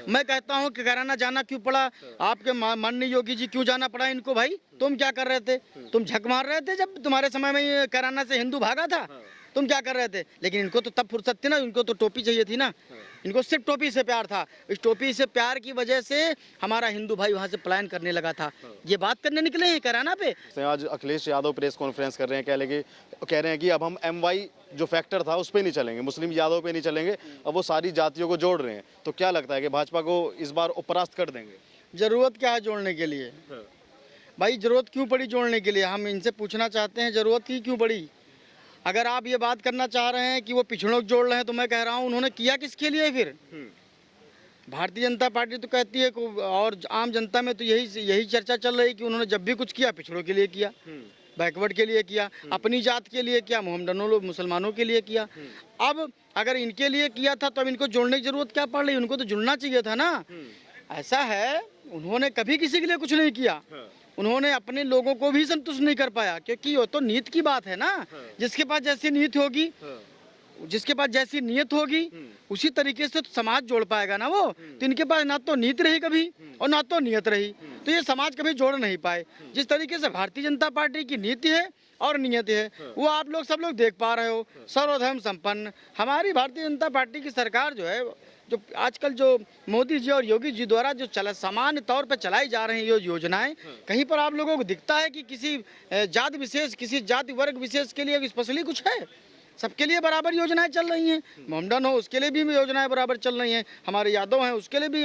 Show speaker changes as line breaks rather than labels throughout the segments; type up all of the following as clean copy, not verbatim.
मैं कहता हूँ कि कैराना जाना क्यों पड़ा, आपके माननीय योगी जी क्यों जाना पड़ा इनको भाई? तुम क्या कर रहे थे? तुम झक मार रहे थे जब तुम्हारे समय में ये कैराना से हिंदू भागा था, तुम क्या कर रहे थे? लेकिन इनको तो तब फुर्सत थी ना, इनको तो टोपी चाहिए थी ना, इनको सिर्फ टोपी से प्यार था। इस टोपी से प्यार की वजह से हमारा हिंदू भाई वहां से पलायन करने लगा था। ये बात करने निकले हैं कैराना पे।
आज अखिलेश यादव प्रेस कॉन्फ्रेंस कर रहे हैं, कह रहे हैं कि अब हम MY जो फैक्टर था उस पर नहीं चलेंगे, मुस्लिम यादव पे नहीं चलेंगे, अब वो सारी जातियों को जोड़ रहे हैं। तो क्या लगता है कि भाजपा को इस बार उपरास्त कर देंगे?
जरूरत क्या है जोड़ने के लिए भाई? जरूरत क्यों पड़ी जोड़ने के लिए? हम इनसे पूछना चाहते हैं जरूरत ही क्यों पड़ी? अगर आप ये बात करना चाह रहे हैं कि वो पिछड़ों को जोड़ रहे हैं, तो मैं कह रहा हूँ उन्होंने किया किसके लिए फिर? भारतीय जनता पार्टी तो कहती है और आम जनता में तो यही चर्चा चल रही है कि उन्होंने जब भी कुछ किया पिछड़ों के लिए किया, बैकवर्ड के लिए किया, अपनी जात के लिए किया, मोहम्मदनों लोग मुसलमानों के लिए किया। अब अगर इनके लिए किया था तो अब इनको जोड़ने की जरूरत क्या पड़ रही? उनको तो जुड़ना चाहिए था ना। ऐसा है, उन्होंने कभी किसी के लिए कुछ नहीं किया, उन्होंने अपने लोगों को भी संतुष्ट नहीं कर पाया, क्योंकि वो तो नीयत की बात है ना। जिसके पास जैसी नीयत होगी, जिसके पास जैसी नीयत होगी उसी तरीके से तो समाज जोड़ पाएगा ना वो। तो इनके पास ना तो नीयत रही कभी और ना तो नियत रही, तो ये समाज कभी जोड़ नहीं पाए। जिस तरीके से भारतीय जनता पार्टी की नीति है और नियत है वो आप लोग सब लोग देख पा रहे हो। सर्वधर्म संपन्न हमारी भारतीय जनता पार्टी की सरकार जो है, जो आजकल जो मोदी जी और योगी जी द्वारा जो सामान्य तौर पर चलाई जा रही ये योजनाएं, कहीं पर आप लोगों को दिखता है कि किसी जाति विशेष, किसी जाति वर्ग विशेष के लिए स्पेशली कुछ है? सबके लिए बराबर योजनाएं चल रही हैं। मोमडन हो उसके लिए भी योजनाएं बराबर चल रही हैं, हमारे यादव हैं उसके लिए भी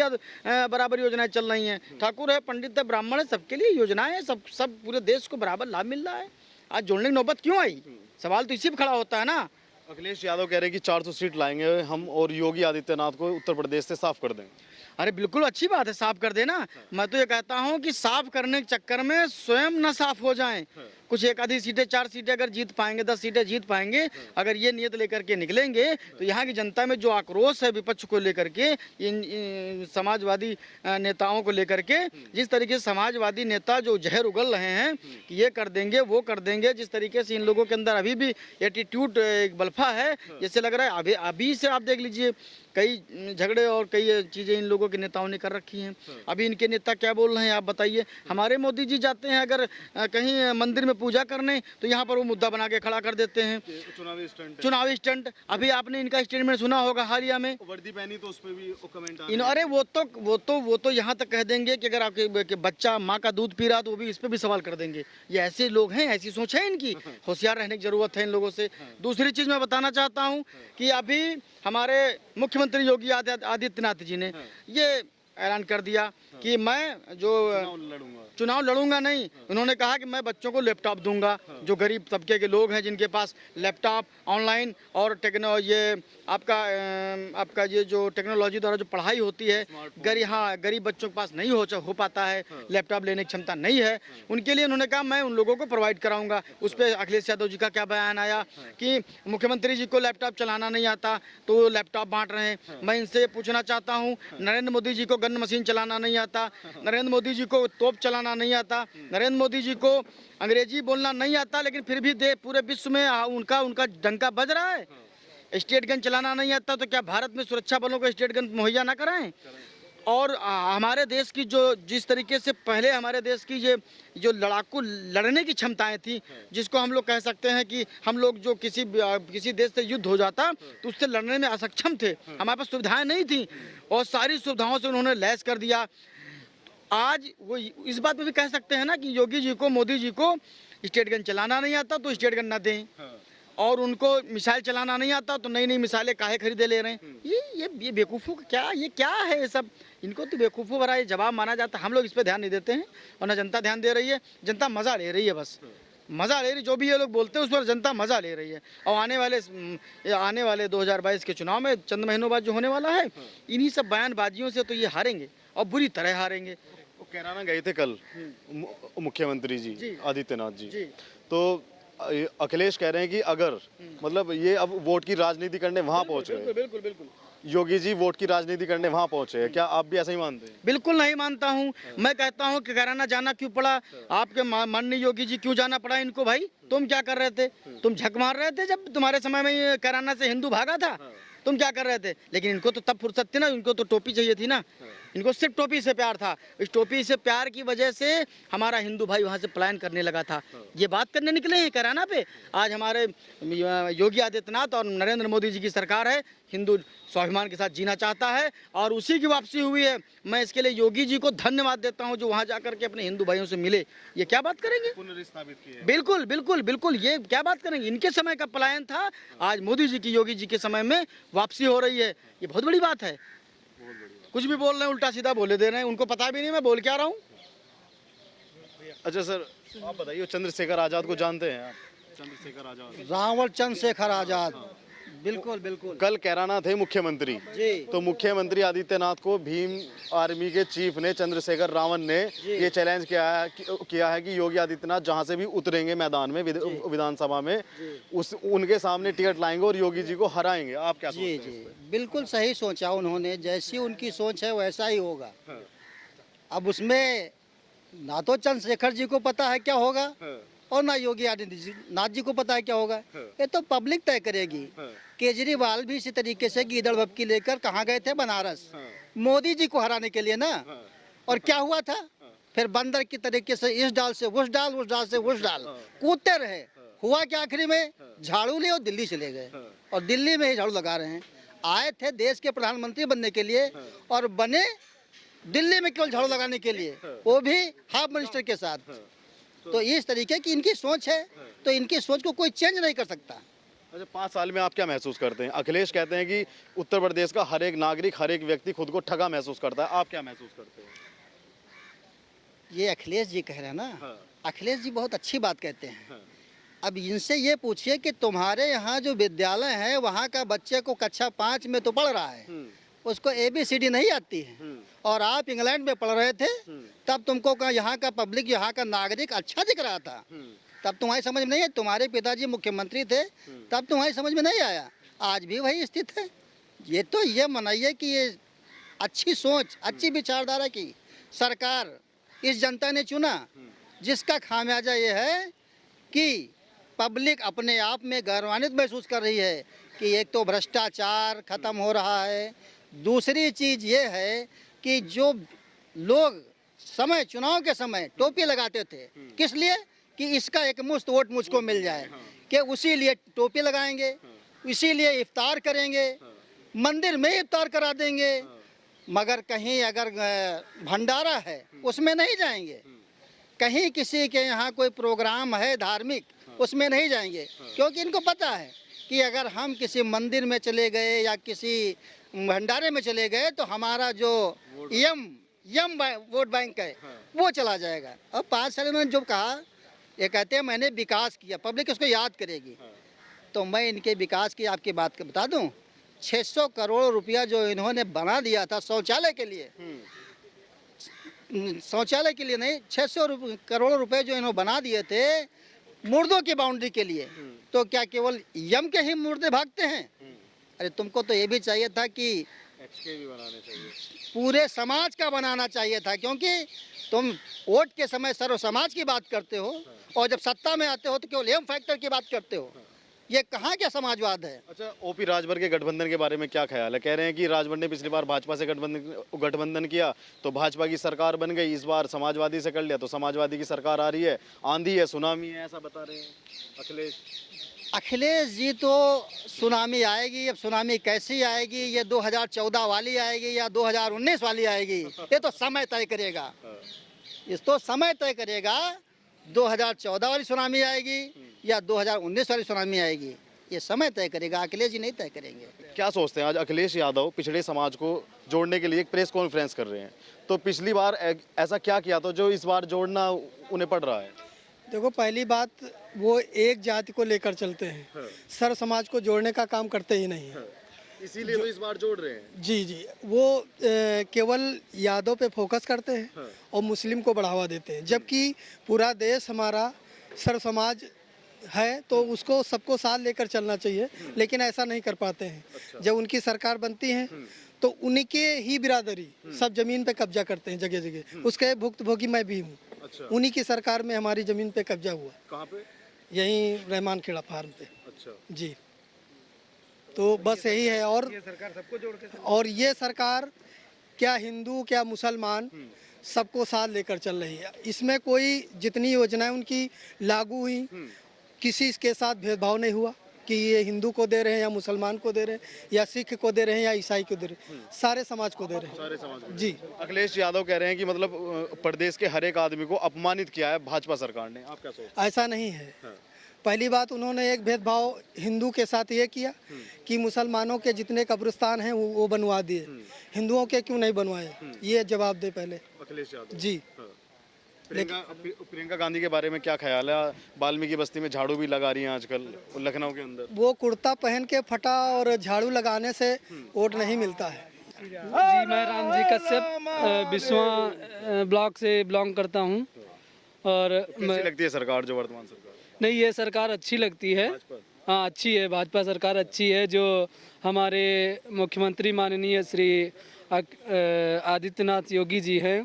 बराबर योजनाएं चल रही हैं, ठाकुर है, पंडित है, ब्राह्मण है, सबके लिए योजनाएं हैं। सब पूरे देश को बराबर लाभ मिल रहा है। आज जोड़ने की नौबत क्यों आई? सवाल तो इसी पर खड़ा होता है ना।
अखिलेश यादव कह रहे हैं कि 400 सीट लाएंगे हम और योगी आदित्यनाथ को उत्तर प्रदेश से साफ कर देंगे।
अरे बिल्कुल अच्छी बात है, साफ कर देना। मैं तो ये कहता हूँ कि साफ करने के चक्कर में स्वयं न साफ हो जाएं। कुछ एक आधी सीटें, 4 सीटें अगर जीत पाएंगे, 10 सीटें जीत पाएंगे, अगर ये नियत लेकर के निकलेंगे तो यहाँ की जनता में जो आक्रोश है विपक्ष को लेकर के, इन समाजवादी नेताओं को लेकर के, जिस तरीके से समाजवादी नेता जो जहर उगल रहे हैं कि ये कर देंगे वो कर देंगे, जिस तरीके से इन लोगों के अंदर अभी भी एटीट्यूड एक बल्फा है, जैसे लग रहा है अभी से आप देख लीजिए कई झगड़े और कई चीज़ें इन लोगों के नेताओं ने कर रखी हैं। अभी इनके नेता क्या बोल रहे हैं आप बताइए? हमारे मोदी जी जाते हैं अगर कहीं मंदिर में पूजा करने तो यहाँ पर वो मुद्दा बना के खड़ा कर देते हैं, चुनावी स्टंट। अभी आपने इनका स्टेटमेंट सुना होगा हालिया में,
वर्दी पहनी तो उस पर भी कमेंट
अरे वो तो यहाँ तक कह देंगे कि अगर आपके बच्चा माँ का दूध पी रहा तो वो भी इस पर भी सवाल कर देंगे। ये ऐसे लोग हैं, ऐसी सोच है इनकी। होशियार रहने की जरूरत है इन लोगों से। दूसरी चीज मैं बताना चाहता हूँ कि अभी हमारे मुख्यमंत्री योगी आदित्यनाथ जी ने ये ऐलान कर दिया कि मैं जो चुनाव लड़ूंगा नहीं, उन्होंने कहा कि मैं बच्चों को लैपटॉप दूंगा। जो गरीब तबके के लोग हैं जिनके पास लैपटॉप ऑनलाइन और ये आपका ये जो टेक्नोलॉजी द्वारा जो पढ़ाई होती है, गरीब बच्चों के पास नहीं हो पाता है, लैपटॉप लेने की क्षमता नहीं है, उनके लिए उन्होंने कहा मैं उन लोगों को प्रोवाइड कराऊंगा। उस पर अखिलेश यादव जी का क्या बयान आया कि मुख्यमंत्री जी को लैपटॉप चलाना नहीं आता तो लैपटॉप बांट रहे हैं। मैं इनसे पूछना चाहता हूँ, नरेंद्र मोदी जी को गन मशीन चलाना नहीं आता, नरेंद्र मोदी जी को तोप चलाना नहीं आता, नरेंद्र मोदी जी को अंग्रेजी बोलना नहीं आता, लेकिन फिर भी पूरे विश्व में उनका डंका बज रहा है। स्टेट गन चलाना नहीं आता तो क्या भारत में सुरक्षा बलों को स्टेट गन मुहैया ना कराएं? और हमारे देश की जो जिस तरीके से पहले हमारे देश की ये जो लड़ाकू लड़ने की क्षमताएं थी, जिसको हम लोग कह सकते हैं कि हम लोग जो किसी देश से युद्ध हो जाता तो उससे लड़ने में असक्षम थे, हमारे पास सुविधाएं नहीं थी, और सारी सुविधाओं से उन्होंने लैस कर दिया। आज वो इस बात पे भी कह सकते हैं ना कि योगी जी को, मोदी जी को स्टेट गन चलाना नहीं आता तो स्टेट गन ना दें, और उनको मिसाइल चलाना नहीं आता तो नई नई मिसाइलें काहे खरीदे ले रहे हैं। ये बेवकूफ़ों का ये क्या है? ये सब इनको तो बेवकूफ़ों भरा ये जवाब माना जाता है। हम लोग इस पर ध्यान नहीं देते हैं और ना जनता ध्यान दे रही है। जनता मज़ा ले रही है, बस मज़ा ले रही। जो भी ये लोग बोलते हैं उस पर जनता मज़ा ले रही है। और आने वाले 2022 के चुनाव में चंद महीनों बाद जो होने वाला है, इन्हीं सब बयानबाजियों से तो ये हारेंगे और बुरी तरह हारेंगे।
कैराना गए थे कल मुख्यमंत्री जी आदित्यनाथ जी, तो अखिलेश कह रहे हैं कि अगर मतलब ये अब वोट की राजनीति करने वहां पहुंच गए, बिल्कुल योगी जी वोट की राजनीति करने वहां पहुंचे, क्या आप भी ऐसा ही मानते हैं?
बिल्कुल नहीं मानता हूं। मैं कहता हूं कि कैराना जाना क्यों पड़ा, आपके माननीय योगी जी क्यों जाना पड़ा इनको भाई? तुम क्या कर रहे थे? तुम झक मार रहे थे जब तुम्हारे समय में ये कैराना से हिंदू भागा था, तुम क्या कर रहे थे? लेकिन इनको तो तब फुर्सत थी ना, इनको तो टोपी चाहिए थी ना, इनको सिर्फ टोपी से प्यार था। इस टोपी से प्यार की वजह से हमारा हिंदू भाई वहाँ से पलायन करने लगा था। ये बात करने निकले हैं कैराना पे। आज हमारे योगी आदित्यनाथ और नरेंद्र मोदी जी की सरकार है, हिंदू स्वाभिमान के साथ जीना चाहता है और उसी की वापसी हुई है। मैं इसके लिए योगी जी को धन्यवाद देता हूं जो वहां जाकर के अपने हिंदू भाइयों से मिले। ये क्या बात करेंगे?
पुनर्स्थापित किए।
बिल्कुल बिल्कुल बिल्कुल, ये क्या बात करेंगे? इनके समय का पलायन था, आज मोदी जी की, योगी जी के समय में वापसी हो रही है। ये बहुत बड़ी बात है। कुछ भी बोल रहे हैं, उल्टा सीधा बोले दे रहे हैं, उनको पता भी नहीं मैं बोल क्या रहा हूँ।
अच्छा सर, आप बताइए, चंद्रशेखर आजाद को जानते हैं आप? चंद्रशेखर आजाद,
रावल चंद्रशेखर आजाद, बिल्कुल बिल्कुल।
कल कैराना थे मुख्यमंत्री
जी।
तो मुख्यमंत्री आदित्यनाथ को भीम आर्मी के चीफ ने, चंद्रशेखर रावण ने ये चैलेंज किया है कि योगी आदित्यनाथ जहां से भी उतरेंगे मैदान में, विधानसभा में, उनके सामने टिकट लाएंगे और योगी जी को हराएंगे। आप क्या
जी
सोचते हैं?
जी, बिल्कुल सही सोचा उन्होंने, जैसी उनकी सोच है वैसा ही होगा। अब उसमें ना तो चंद्रशेखर जी को पता है क्या होगा और ना योगी आदित्यनाथ जी को पता है क्या होगा। ये तो पब्लिक तय करेगी। केजरीवाल भी इसी तरीके से गीदड़ भपकी लेकर कहाँ गए थे? बनारस, मोदी जी को हराने के लिए ना। और क्या हुआ था? फिर बंदर की तरीके से इस डाल से उस डाल, उस डाल से उस डाल कूदते रहे। हुआ क्या? आखिरी में झाड़ू ले और दिल्ली चले गए और दिल्ली में ही झाड़ू लगा रहे हैं। आए थे देश के प्रधानमंत्री बनने के लिए और बने दिल्ली में केवल झाड़ू लगाने के लिए, वो भी हाफ मिनिस्टर के साथ। तो इस तरीके की इनकी सोच है, तो इनकी सोच को कोई चेंज नहीं कर सकता।
अच्छा, 5 साल में आप क्या महसूस करते हैं? अखिलेश कहते हैं कि उत्तर प्रदेश का हर एक नागरिक, हर एक व्यक्ति खुद को ठगा महसूस करता है। आप क्या महसूस करते हैं?
ये अखिलेश जी कह रहे हैं ना, अखिलेश जी बहुत अच्छी बात कहते हैं। अब इनसे ये पूछिए कि तुम्हारे यहाँ जो विद्यालय है वहाँ का बच्चे को कक्षा 5 में तो पढ़ रहा है, उसको ABCD नहीं आती है, और आप इंग्लैंड में पढ़ रहे थे तब तुमको यहाँ का पब्लिक, यहाँ का नागरिक अच्छा दिख रहा था, तब तुम्हारी समझ में नहीं है। तुम्हारे पिताजी मुख्यमंत्री थे तब तुम्हारी समझ में नहीं आया। आज भी वही स्थिति है। ये तो ये मनाइए कि ये अच्छी सोच, अच्छी विचारधारा की सरकार इस जनता ने चुना, जिसका खामियाजा ये है कि पब्लिक अपने आप में गौरवान्वित महसूस कर रही है कि एक तो भ्रष्टाचार खत्म हो रहा है, दूसरी चीज़ ये है कि जो लोग समय, चुनाव के समय टोपी लगाते थे, किस लिए? कि इसका एक मुश्त वोट मुझको मिल जाए, कि उसी लिए टोपी लगाएंगे, इसीलिए इफ्तार करेंगे, मंदिर में इफ्तार करा देंगे, मगर कहीं अगर भंडारा है उसमें नहीं जाएंगे, कहीं किसी के यहाँ कोई प्रोग्राम है धार्मिक उसमें नहीं जाएंगे, क्योंकि इनको पता है कि अगर हम किसी मंदिर में चले गए या किसी भंडारे में चले गए तो हमारा जो यम वोट बैंक है वो चला जाएगा। अब 5 साल उन्होंने जो कहा, ये कहते हैं मैंने विकास किया, पब्लिक उसको याद करेगी। तो मैं इनके विकास की आपकी बात बता दूं, 600 करोड़ रुपया जो इन्होंने बना दिया था शौचालय के लिए, शौचालय के लिए नहीं, 600 करोड़ रुपए जो इन्होंने बना दिए थे मुर्दों की बाउंड्री के लिए, तो क्या केवल यम के ही मुर्दे भागते हैं? अरे तुमको तो ये भी चाहिए था कि
XK भी बनाने चाहिए,
पूरे समाज का बनाना चाहिए था, क्योंकि तुम वोट के समय सर्व समाज की बात करते हो और जब सत्ता में आते हो तो केवल एम फैक्टर की बात करते हो। ये कहाँ क्या समाजवाद है?
अच्छा, OP राजभर के गठबंधन के बारे में क्या ख्याल है? कह रहे हैं कि राजभर ने पिछली बार भाजपा से गठबंधन किया तो भाजपा की सरकार बन गई, इस बार समाजवादी से कर लिया तो समाजवादी की सरकार आ रही है, आंधी है, सुनामी है, ऐसा बता रहे हैं अखिलेश।
अखिलेश जी तो सुनामी आएगी, अब सुनामी कैसी आएगी, ये 2014 वाली आएगी या 2019 वाली आएगी, ये तो समय तय करेगा। इस तो समय तय करेगा 2014 वाली सुनामी आएगी या 2019 वाली सुनामी आएगी, ये समय तय करेगा, अखिलेश जी नहीं तय करेंगे।
क्या सोचते हैं, आज अखिलेश यादव पिछड़े समाज को जोड़ने के लिए एक प्रेस कॉन्फ्रेंस कर रहे हैं, तो पिछली बार ऐसा क्या किया था जो इस बार जोड़ना उन्हें पड़ रहा है?
देखो, पहली बात वो एक जाति को लेकर चलते हैं, सर्व समाज को जोड़ने का काम करते ही नहीं है,
इसीलिए तो इस बार जोड़ रहे हैं।
जी जी, वो केवल यादव पे फोकस करते हैं और मुस्लिम को बढ़ावा देते हैं, जबकि पूरा देश हमारा सर्व समाज है तो उसको सबको साथ लेकर चलना चाहिए, लेकिन ऐसा नहीं कर पाते हैं। जब उनकी सरकार बनती है तो उनके ही बिरादरी सब जमीन पे कब्जा करते हैं जगह जगह, उसके भुक्तभोगी मैं भी हूँ।
अच्छा।
उन्हीं की सरकार में हमारी जमीन पे कब्जा हुआ।
कहाँ पे?
यहीं रहमान खेड़ा फार्म पे।
अच्छा
जी। तो बस यही है। और
ये सरकार सबको जोड़ के
और ये सरकार क्या हिंदू क्या मुसलमान सबको साथ लेकर चल रही है। इसमें कोई जितनी योजनाएं उनकी लागू हुई किसी के साथ भेदभाव नहीं हुआ कि ये हिंदू को दे रहे हैं या मुसलमान को दे रहे हैं या सिख को दे रहे हैं या ईसाई को दे रहे हैं, सारे समाज को दे रहे हैं।
सारे समाज को।
जी।
अखिलेश यादव कह रहे हैं कि मतलब प्रदेश के हर एक आदमी को अपमानित किया है भाजपा सरकार ने, आप क्या सोचते
ऐसा नहीं है।
हाँ।
पहली बात उन्होंने एक भेदभाव हिंदू के साथ ये किया कि मुसलमानों के जितने कब्रिस्तान हैं वो बनवा दिए, हिंदुओं के क्यों नहीं बनवाए, ये जवाब दे पहले।
अखिलेश यादव
जी।
प्रियंका गांधी के बारे में क्या ख्याल है? वाल्मीकि बस्ती में झाड़ू भी लगा रही हैं आजकल लखनऊ के अंदर।
वो कुर्ता पहन के फटा और झाड़ू लगाने से वोट नहीं मिलता है।
जी, मैं रामजी कश्यप बिस्वा ब्लॉक से बिलोंग करता हूँ। और
कैसी लगती है सरकार जो वर्तमान सरकार?
नहीं, ये सरकार अच्छी लगती है। हाँ, अच्छी है, भाजपा सरकार अच्छी है। जो हमारे मुख्यमंत्री माननीय श्री आदित्यनाथ योगी जी हैं,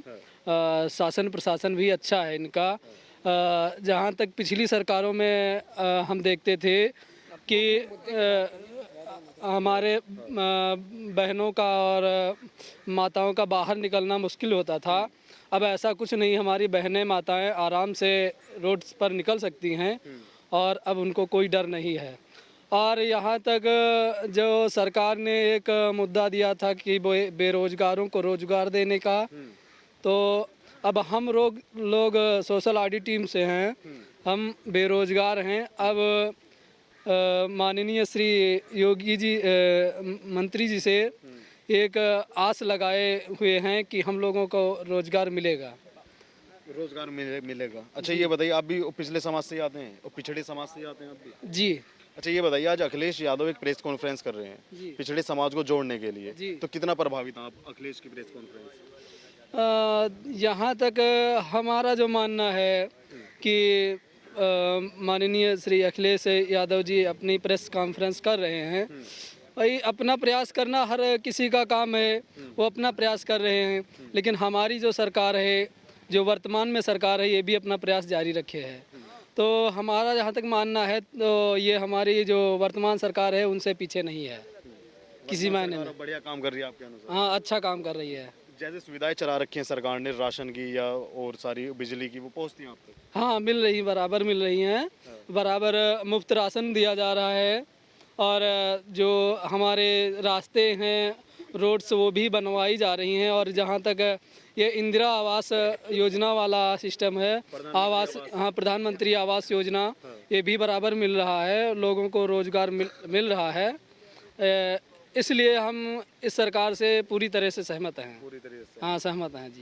शासन प्रशासन भी अच्छा है इनका। जहाँ तक पिछली सरकारों में हम देखते थे कि हमारे बहनों का और माताओं का बाहर निकलना मुश्किल होता था, अब ऐसा कुछ नहीं। हमारी बहनें माताएं आराम से रोड पर निकल सकती हैं और अब उनको कोई डर नहीं है। और यहाँ तक जो सरकार ने एक मुद्दा दिया था कि बेरोजगारों को रोजगार देने का, तो अब हम लोग सोशल ऑडिट टीम से हैं, हम बेरोजगार हैं। अब माननीय श्री योगी जी मंत्री जी से एक आस लगाए हुए हैं कि हम लोगों को रोजगार मिलेगा।
रोजगार मिलेगा। अच्छा, ये बताइए, आप भी पिछले समाज से आते हैं और पिछड़े समाज से आते हैं आप भी?
जी।
अच्छा, ये बताइए, आज अखिलेश यादव एक प्रेस कॉन्फ्रेंस कर रहे हैं पिछड़े समाज को जोड़ने के लिए,
जी।
तो कितना प्रभावित हैं आप अखिलेश की प्रेस कॉन्फ्रेंस?
यहाँ तक हमारा जो मानना है कि माननीय श्री अखिलेश यादव जी अपनी प्रेस कॉन्फ्रेंस कर रहे हैं, भाई अपना प्रयास करना हर किसी का काम है, वो अपना प्रयास कर रहे हैं। लेकिन हमारी जो सरकार है, जो वर्तमान में सरकार है, ये भी अपना प्रयास जारी रखे है। तो हमारा जहाँ तक मानना है, तो ये हमारी जो वर्तमान सरकार है उनसे पीछे नहीं है किसी मायने में।
बढ़िया काम कर रही है आपके अनुसार?
हाँ, अच्छा काम कर रही है।
जैसे सुविधाएं चला रखी हैं सरकार ने, राशन की या और सारी बिजली की, वो पहुंचती हैं आप तक?
हाँ, मिल रही, बराबर मिल रही हैं। बराबर मुफ्त राशन दिया जा रहा है। और जो हमारे रास्ते हैं, रोड्स, वो भी बनवाई जा रही हैं। और जहाँ तक ये इंदिरा आवास योजना वाला सिस्टम है, आवास, हाँ, प्रधानमंत्री आवास योजना, ये भी बराबर मिल रहा है, लोगों को रोजगार मिल रहा है। इसलिए हम इस सरकार से पूरी तरह से सहमत हैं।
पूरी तरह से?
हाँ, सहमत हैं जी।